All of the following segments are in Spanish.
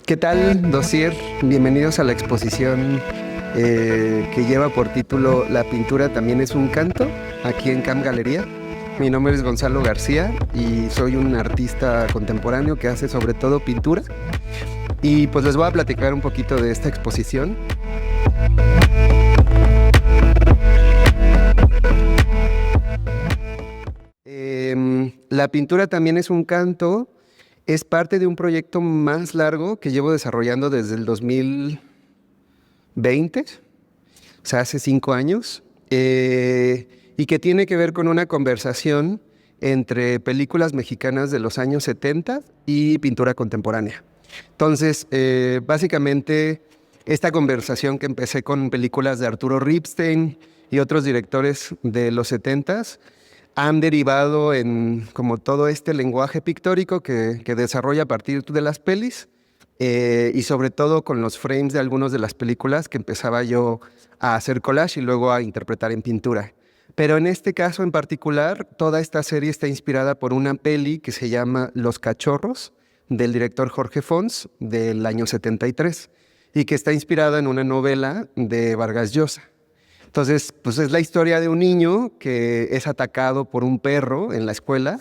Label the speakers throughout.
Speaker 1: ¿Qué tal, Dossier? Bienvenidos a la exposición que lleva por título La pintura también es un canto, aquí en Cam Galería. Mi nombre es Gonzalo García y soy un artista contemporáneo que hace sobre todo pintura. Y pues les voy a platicar un poquito de esta exposición. La pintura también es un canto. Es parte de un proyecto más largo que llevo desarrollando desde el 2020, o sea, hace 5 años, y que tiene que ver con una conversación entre películas mexicanas de los años 70 y pintura contemporánea. Entonces, básicamente, esta conversación que empecé con películas de Arturo Ripstein y otros directores de los 70s, han derivado en como todo este lenguaje pictórico que desarrolla a partir de las pelis y sobre todo con los frames de algunas de las películas que empezaba yo a hacer collage y luego a interpretar en pintura. Pero en este caso en particular, toda esta serie está inspirada por una peli que se llama Los Cachorros, del director Jorge Fons, del año 73, y que está inspirada en una novela de Vargas Llosa. Entonces, pues es la historia de un niño que es atacado por un perro en la escuela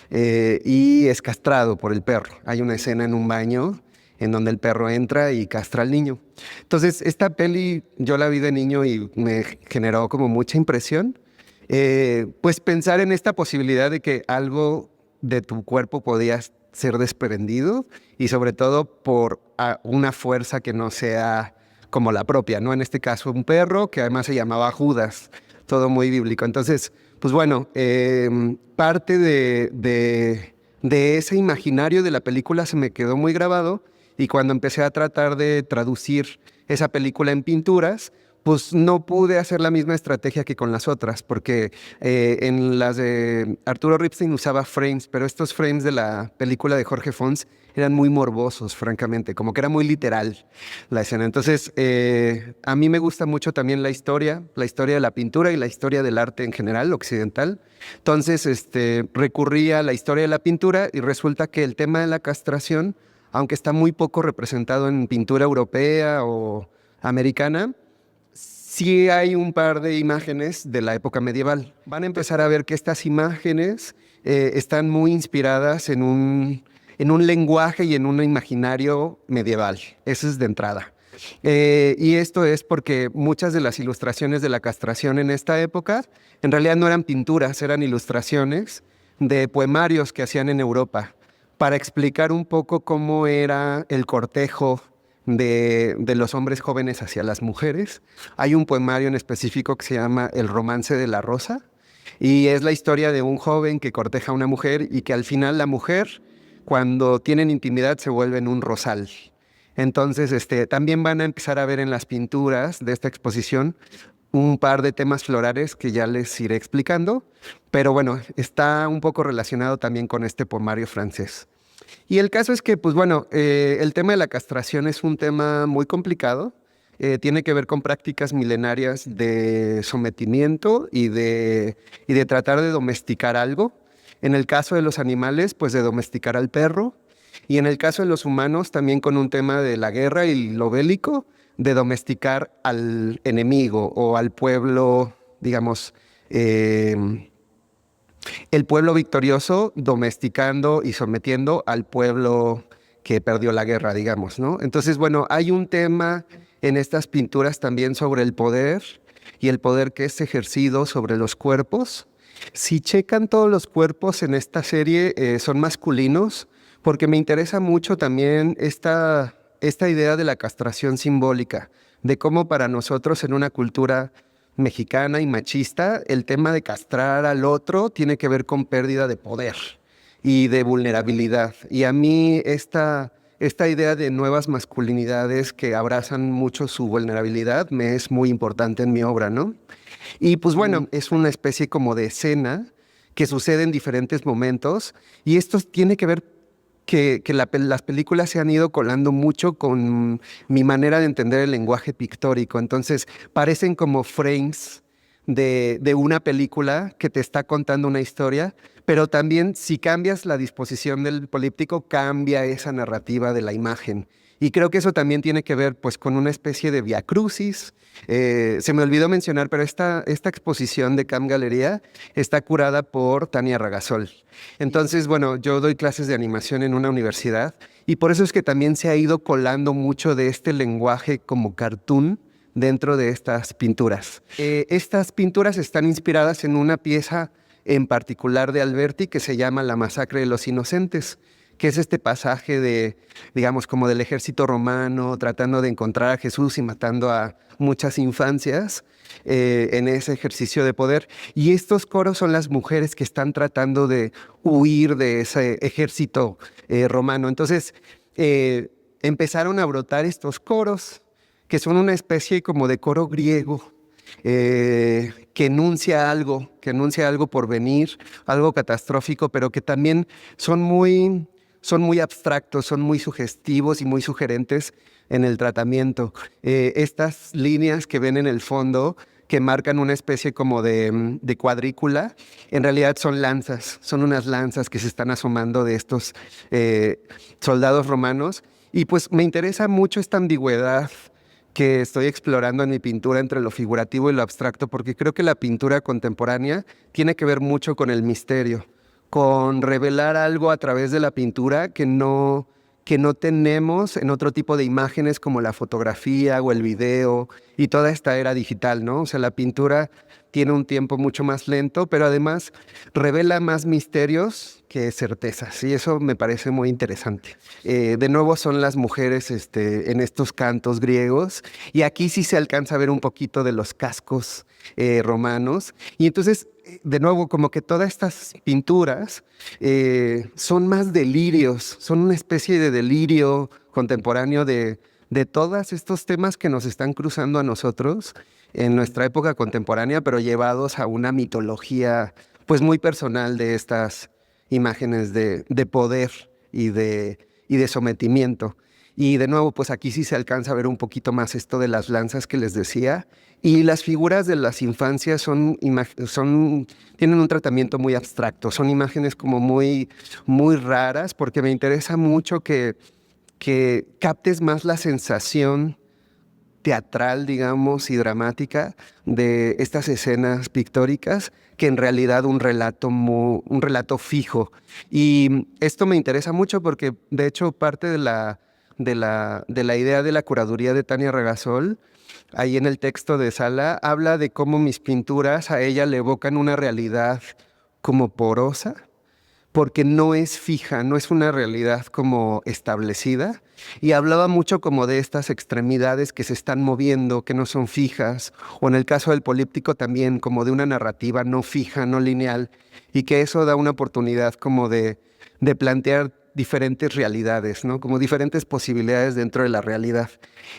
Speaker 1: y es castrado por el perro. Hay una escena en un baño en donde el perro entra y castra al niño. Entonces, esta peli yo la vi de niño y me generó como mucha impresión. Pues pensar en esta posibilidad de que algo de tu cuerpo podía ser desprendido y sobre todo por una fuerza que no sea como la propia, ¿no? En este caso un perro que además se llamaba Judas, todo muy bíblico. Entonces, pues bueno, parte de ese imaginario de la película se me quedó muy grabado y cuando empecé a tratar de traducir esa película en pinturas, pues no pude hacer la misma estrategia que con las otras, porque en las de Arturo Ripstein usaba frames, pero estos frames de la película de Jorge Fons eran muy morbosos, francamente, como que era muy literal la escena. Entonces, a mí me gusta mucho también la historia de la pintura y la historia del arte en general, occidental. Entonces, recurrí a la historia de la pintura y resulta que el tema de la castración, aunque está muy poco representado en pintura europea o americana, sí hay un par de imágenes de la época medieval. Van a empezar a ver que estas imágenes están muy inspiradas en un lenguaje y en un imaginario medieval. Eso es de entrada. Y esto es porque muchas de las ilustraciones de la castración en esta época en realidad no eran pinturas, eran ilustraciones de poemarios que hacían en Europa para explicar un poco cómo era el cortejo de los hombres jóvenes hacia las mujeres. Hay un poemario en específico que se llama El romance de la rosa y es la historia de un joven que corteja a una mujer y que al final la mujer, cuando tienen intimidad, se vuelve en un rosal. Entonces, también van a empezar a ver en las pinturas de esta exposición un par de temas florales que ya les iré explicando, pero bueno, está un poco relacionado también con este poemario francés. Y el caso es que, pues bueno, el tema de la castración es un tema muy complicado. Tiene que ver con prácticas milenarias de sometimiento y de tratar de domesticar algo. En el caso de los animales, pues de domesticar al perro. Y en el caso de los humanos, también con un tema de la guerra y lo bélico, de domesticar al enemigo o al pueblo, digamos, el pueblo victorioso domesticando y sometiendo al pueblo que perdió la guerra, digamos, ¿no? Entonces, bueno, hay un tema en estas pinturas también sobre el poder y el poder que es ejercido sobre los cuerpos. Si checan todos los cuerpos en esta serie, son masculinos, porque me interesa mucho también esta idea de la castración simbólica, de cómo para nosotros en una cultura mexicana y machista, el tema de castrar al otro tiene que ver con pérdida de poder y de vulnerabilidad. Y a mí esta idea de nuevas masculinidades que abrazan mucho su vulnerabilidad me es muy importante en mi obra, ¿no? Y pues bueno, es una especie como de escena que sucede en diferentes momentos y esto tiene que ver que las películas se han ido colando mucho con mi manera de entender el lenguaje pictórico. Entonces, parecen como frames de una película que te está contando una historia, pero también si cambias la disposición del políptico, cambia esa narrativa de la imagen. Y creo que eso también tiene que ver pues con una especie de viacrucis. Se me olvidó mencionar, pero esta exposición de Camp Galería está curada por Tania Ragasol. Entonces, bueno, yo doy clases de animación en una universidad y por eso es que también se ha ido colando mucho de este lenguaje como cartoon dentro de estas pinturas. Estas pinturas están inspiradas en una pieza en particular de Alberti que se llama La masacre de los inocentes, que es este pasaje de, digamos, como del ejército romano tratando de encontrar a Jesús y matando a muchas infancias en ese ejercicio de poder. Y estos coros son las mujeres que están tratando de huir de ese ejército romano. Entonces, empezaron a brotar estos coros, que son una especie como de coro griego, que enuncia algo por venir, algo catastrófico, pero que también son muy abstractos, son muy sugestivos y muy sugerentes en el tratamiento. Estas líneas que ven en el fondo, que marcan una especie como de cuadrícula, en realidad son lanzas, son unas lanzas que se están asomando de estos soldados romanos. Y pues me interesa mucho esta ambigüedad que estoy explorando en mi pintura entre lo figurativo y lo abstracto, porque creo que la pintura contemporánea tiene que ver mucho con el misterio, con revelar algo a través de la pintura que no tenemos en otro tipo de imágenes como la fotografía o el video y toda esta era digital, ¿no? O sea, la pintura tiene un tiempo mucho más lento, pero además revela más misterios que certezas, y eso me parece muy interesante. De nuevo son las mujeres en estos cantos griegos, y aquí sí se alcanza a ver un poquito de los cascos romanos, y entonces de nuevo, como que todas estas pinturas son más delirios, son una especie de delirio contemporáneo de todos estos temas que nos están cruzando a nosotros en nuestra época contemporánea, pero llevados a una mitología pues muy personal de estas imágenes de poder y de sometimiento. Y de nuevo, pues aquí sí se alcanza a ver un poquito más esto de las lanzas que les decía. Y las figuras de las infancias tienen un tratamiento muy abstracto, son imágenes como muy raras, porque me interesa mucho que captes más la sensación teatral, digamos, y dramática de estas escenas pictóricas que en realidad un relato fijo. Y esto me interesa mucho porque, de hecho, parte de la idea de la curaduría de Tania Ragasol, ahí en el texto de Sala, habla de cómo mis pinturas a ella le evocan una realidad como porosa, porque no es fija, no es una realidad como establecida. Y hablaba mucho como de estas extremidades que se están moviendo, que no son fijas, o en el caso del políptico también como de una narrativa no fija, no lineal, y que eso da una oportunidad como de plantear diferentes realidades, ¿no? Como diferentes posibilidades dentro de la realidad.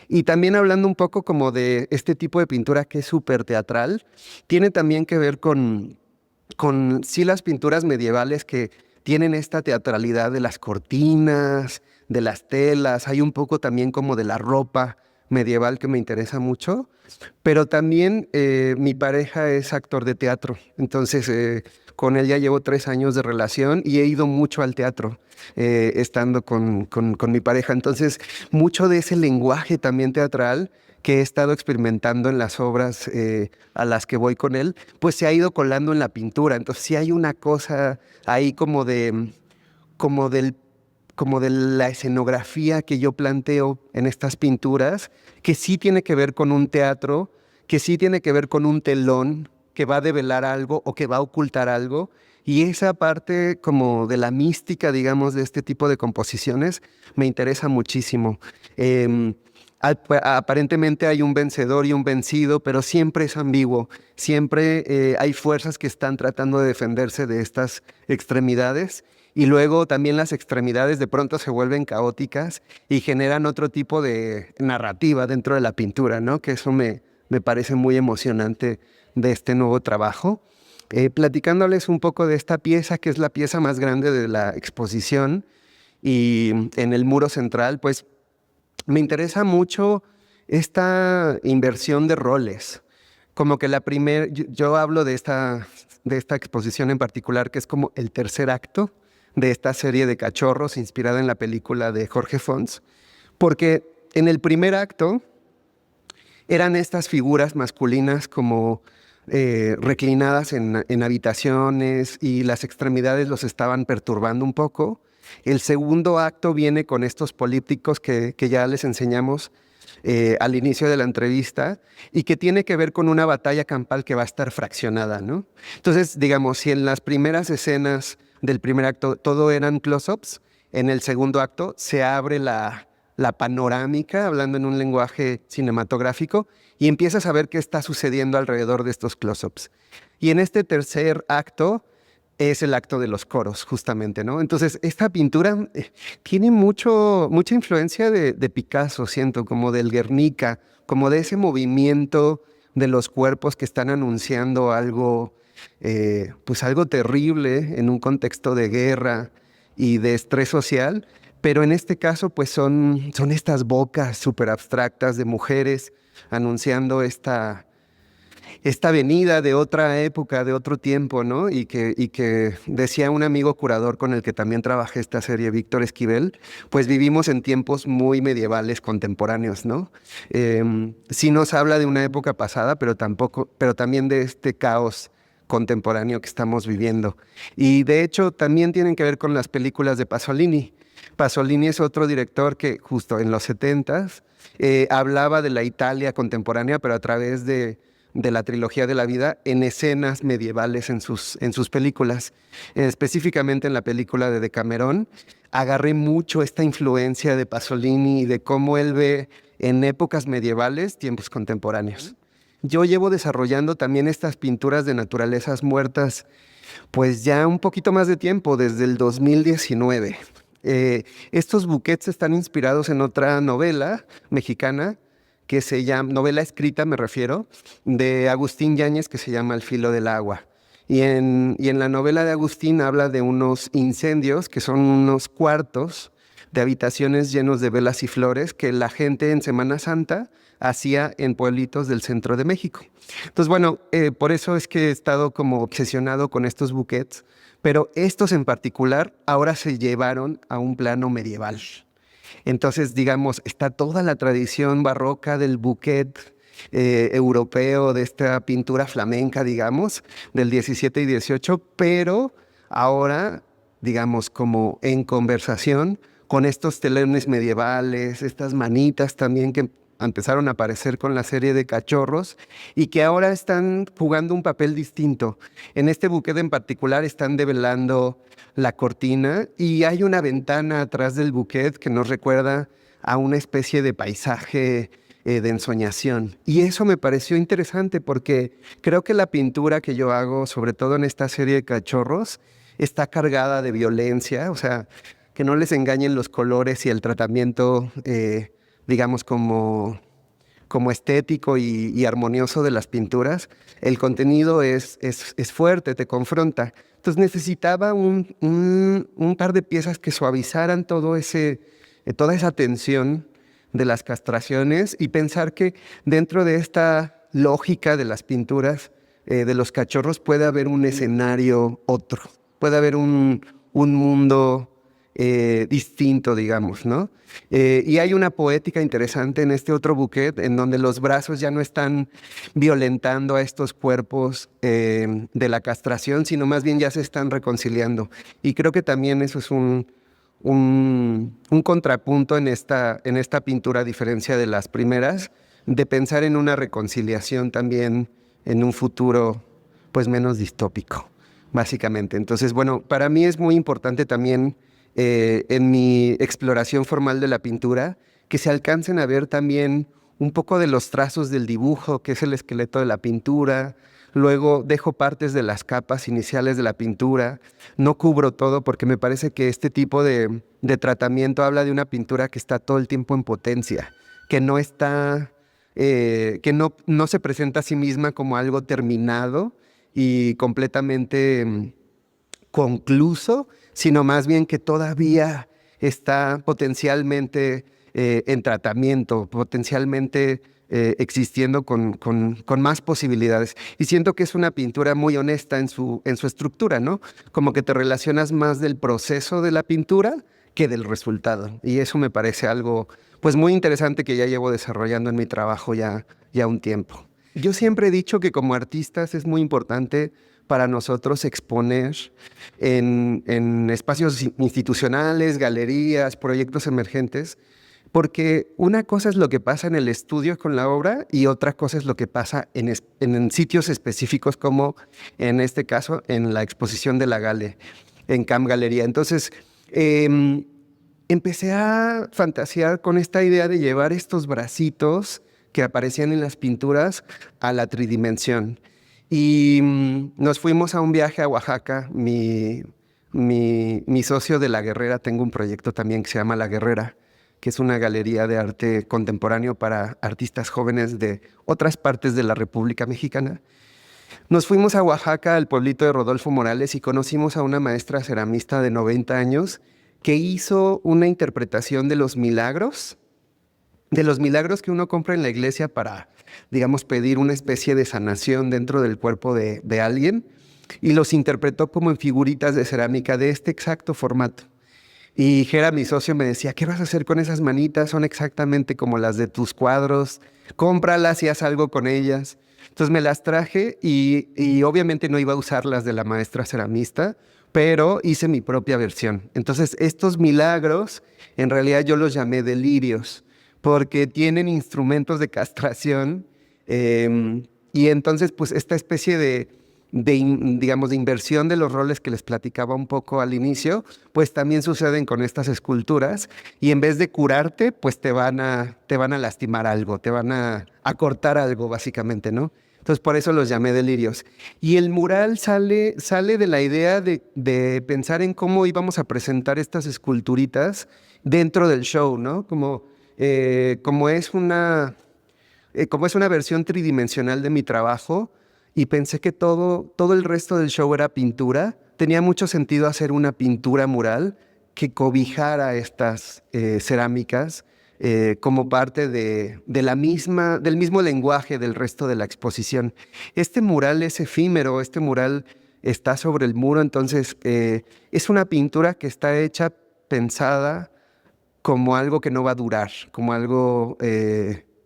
Speaker 1: Y también hablando un poco como de este tipo de pintura que es súper teatral, tiene también que ver con sí las pinturas medievales que tienen esta teatralidad de las cortinas, de las telas, hay un poco también como de la ropa medieval que me interesa mucho, pero también mi pareja es actor de teatro, entonces con él ya llevo 3 años de relación y he ido mucho al teatro estando con mi pareja, entonces mucho de ese lenguaje también teatral que he estado experimentando en las obras a las que voy con él, pues se ha ido colando en la pintura. Entonces sí hay una cosa ahí como del, como de la escenografía que yo planteo en estas pinturas, que sí tiene que ver con un teatro, que sí tiene que ver con un telón que va a develar algo o que va a ocultar algo. Y esa parte como de la mística, digamos, de este tipo de composiciones me interesa muchísimo. Aparentemente hay un vencedor y un vencido, pero siempre es ambiguo. Siempre hay fuerzas que están tratando de defenderse de estas extremidades y luego también las extremidades de pronto se vuelven caóticas y generan otro tipo de narrativa dentro de la pintura, ¿no? Que eso me parece muy emocionante de este nuevo trabajo. Platicándoles un poco de esta pieza, que es la pieza más grande de la exposición y en el muro central, pues me interesa mucho esta inversión de roles. Como que yo hablo de esta exposición en particular, que es como el tercer acto de esta serie de cachorros inspirada en la película de Jorge Fons, Porque en el primer acto eran estas figuras masculinas como reclinadas en habitaciones y las extremidades los estaban perturbando un poco. El segundo acto viene con estos polípticos que ya les enseñamos al inicio de la entrevista y que tiene que ver con una batalla campal que va a estar fraccionada, ¿no? Entonces, digamos, si en las primeras escenas del primer acto todo eran close-ups, en el segundo acto se abre la panorámica, hablando en un lenguaje cinematográfico, y empiezas a ver qué está sucediendo alrededor de estos close-ups. Y en este tercer acto es el acto de los coros, justamente, ¿no? Entonces, esta pintura tiene mucha influencia de Picasso, siento, como del Guernica, como de ese movimiento de los cuerpos que están anunciando algo, pues algo terrible en un contexto de guerra y de estrés social, pero en este caso, pues son estas bocas súper abstractas de mujeres anunciando esta venida de otra época, de otro tiempo, ¿no? Y que decía un amigo curador con el que también trabajé esta serie, Víctor Esquivel, pues vivimos en tiempos muy medievales contemporáneos, ¿no? Sí nos habla de una época pasada, pero también de este caos contemporáneo que estamos viviendo. Y de hecho también tienen que ver con las películas de Pasolini. Pasolini es otro director que justo en los 70s hablaba de la Italia contemporánea, pero a través de la trilogía de la vida en escenas medievales en sus películas. Específicamente en la película de Decamerón, agarré mucho esta influencia de Pasolini y de cómo él ve en épocas medievales tiempos contemporáneos. Yo llevo desarrollando también estas pinturas de naturalezas muertas, pues ya un poquito más de tiempo, desde el 2019. Estos buquets están inspirados en otra novela mexicana que se llama, novela escrita me refiero, de Agustín Yáñez, que se llama Al filo del agua. Y en la novela de Agustín habla de unos incendios que son unos cuartos de habitaciones llenos de velas y flores que la gente en Semana Santa hacía en pueblitos del centro de México. Entonces, bueno, por eso es que he estado como obsesionado con estos buquets, pero estos en particular ahora se llevaron a un plano medieval. Entonces, digamos, está toda la tradición barroca del bouquet europeo, de esta pintura flamenca, digamos, del 17 y 18, pero ahora, digamos, como en conversación con estos telones medievales, estas manitas también que empezaron a aparecer con la serie de Cachorros y que ahora están jugando un papel distinto. En este buquet en particular están develando la cortina y hay una ventana atrás del buquet que nos recuerda a una especie de paisaje de ensoñación. Y eso me pareció interesante porque creo que la pintura que yo hago, sobre todo en esta serie de Cachorros, está cargada de violencia, o sea, que no les engañen los colores y el tratamiento, digamos, como estético y armonioso de las pinturas. El contenido es fuerte, te confronta. Entonces necesitaba un par de piezas que suavizaran toda esa tensión de las castraciones y pensar que dentro de esta lógica de las pinturas de los cachorros puede haber un escenario otro, puede haber un mundo distinto, digamos, ¿no? Y hay una poética interesante en este otro buquet en donde los brazos ya no están violentando a estos cuerpos de la castración, sino más bien ya se están reconciliando. Y creo que también eso es un contrapunto en esta pintura, a diferencia de las primeras, de pensar en una reconciliación también en un futuro pues menos distópico, básicamente. Entonces, bueno, para mí es muy importante también en mi exploración formal de la pintura, que se alcancen a ver también un poco de los trazos del dibujo, que es el esqueleto de la pintura. Luego dejo partes de las capas iniciales de la pintura. No cubro todo porque me parece que este tipo de tratamiento habla de una pintura que está todo el tiempo en potencia, que no está, que no se presenta a sí misma como algo terminado y completamente concluso, sino más bien que todavía está potencialmente en tratamiento, potencialmente existiendo con más posibilidades. Y siento que es una pintura muy honesta en su estructura, ¿no? Como que te relacionas más del proceso de la pintura que del resultado. Y eso me parece algo pues muy interesante que ya llevo desarrollando en mi trabajo ya un tiempo. Yo siempre he dicho que como artistas es muy importante para nosotros exponer en espacios institucionales, galerías, proyectos emergentes, porque una cosa es lo que pasa en el estudio con la obra y otra cosa es lo que pasa en sitios específicos, como en este caso en la exposición de la Gale, en Camp Galería. Entonces, empecé a fantasear con esta idea de llevar estos bracitos que aparecían en las pinturas a la tridimensión. Y nos fuimos a un viaje a Oaxaca. Mi socio de La Guerrera, tengo un proyecto también que se llama La Guerrera, que es una galería de arte contemporáneo para artistas jóvenes de otras partes de la República Mexicana. Nos fuimos a Oaxaca, al pueblito de Rodolfo Morales, y conocimos a una maestra ceramista de 90 años que hizo una interpretación de los milagros que uno compra en la iglesia para, digamos, pedir una especie de sanación dentro del cuerpo de alguien, y los interpretó como en figuritas de cerámica de este exacto formato. Y Gera, mi socio, me decía, ¿qué vas a hacer con esas manitas? Son exactamente como las de tus cuadros, cómpralas y haz algo con ellas. Entonces me las traje y obviamente no iba a usar las de la maestra ceramista, pero hice mi propia versión. Entonces estos milagros, en realidad yo los llamé delirios, porque tienen instrumentos de castración, y entonces pues esta especie digamos, de inversión de los roles que les platicaba un poco al inicio, pues también suceden con estas esculturas, y en vez de curarte, pues te van a lastimar algo, te van a cortar algo básicamente, ¿no? Entonces por eso los llamé delirios. Y el mural sale de la idea de pensar en cómo íbamos a presentar estas esculturitas dentro del show, ¿no? Como es una versión tridimensional de mi trabajo, y pensé que todo el resto del show era pintura, tenía mucho sentido hacer una pintura mural que cobijara estas cerámicas como parte del mismo lenguaje del resto de la exposición. Este mural es efímero, este mural está sobre el muro, entonces es una pintura que está hecha, pensada como algo que no va a durar, como algo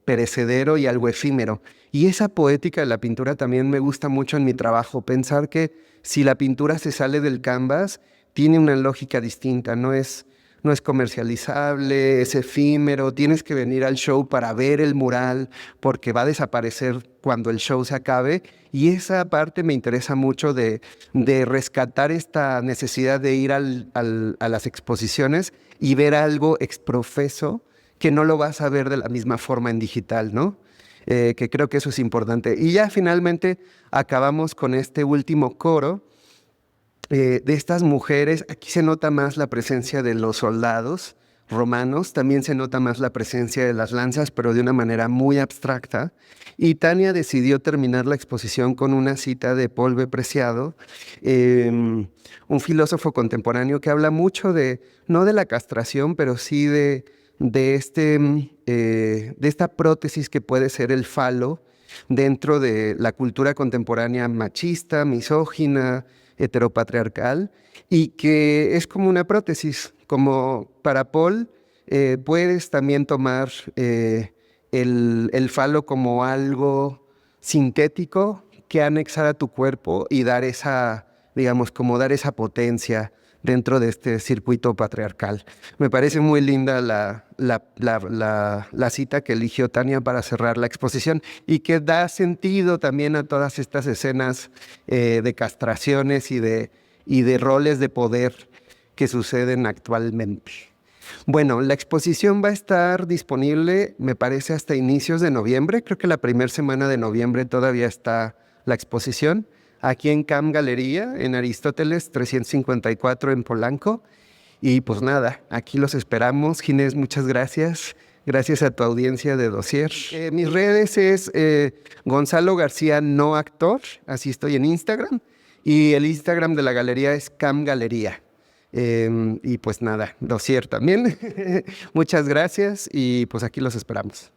Speaker 1: perecedero y algo efímero. Y esa poética de la pintura también me gusta mucho en mi trabajo, pensar que si la pintura se sale del canvas, tiene una lógica distinta, no es comercializable, es efímero, tienes que venir al show para ver el mural porque va a desaparecer cuando el show se acabe, y esa parte me interesa mucho de rescatar esta necesidad de ir a las exposiciones y ver algo exprofeso que no lo vas a ver de la misma forma en digital, ¿no? Que creo que eso es importante. Y ya finalmente acabamos con este último coro de estas mujeres. Aquí se nota más la presencia de los soldados romanos, también se nota más la presencia de las lanzas, pero de una manera muy abstracta. Y Tania decidió terminar la exposición con una cita de Paul B. Preciado, un filósofo contemporáneo que habla mucho no de la castración, pero sí de esta prótesis que puede ser el falo dentro de la cultura contemporánea machista, misógina, heteropatriarcal, y que es como una prótesis, como para Paul. Puedes también tomar el falo como algo sintético que anexar a tu cuerpo y dar digamos, como dar esa potencia dentro de este circuito patriarcal. Me parece muy linda la cita que eligió Tania para cerrar la exposición, y que da sentido también a todas estas escenas de castraciones y de roles de poder que suceden actualmente. Bueno, la exposición va a estar disponible, me parece, hasta inicios de noviembre. Creo que la primera semana de noviembre todavía está la exposición, aquí en Camp Galería, en Aristóteles 354 en Polanco. Y pues nada, aquí los esperamos. Ginés, muchas gracias. Gracias a tu audiencia de Dossier. Mis redes es Gonzalo García No Actor, así estoy en Instagram. Y el Instagram de la galería es Camp Galería. Y pues nada, Dossier también. Muchas gracias y pues aquí los esperamos.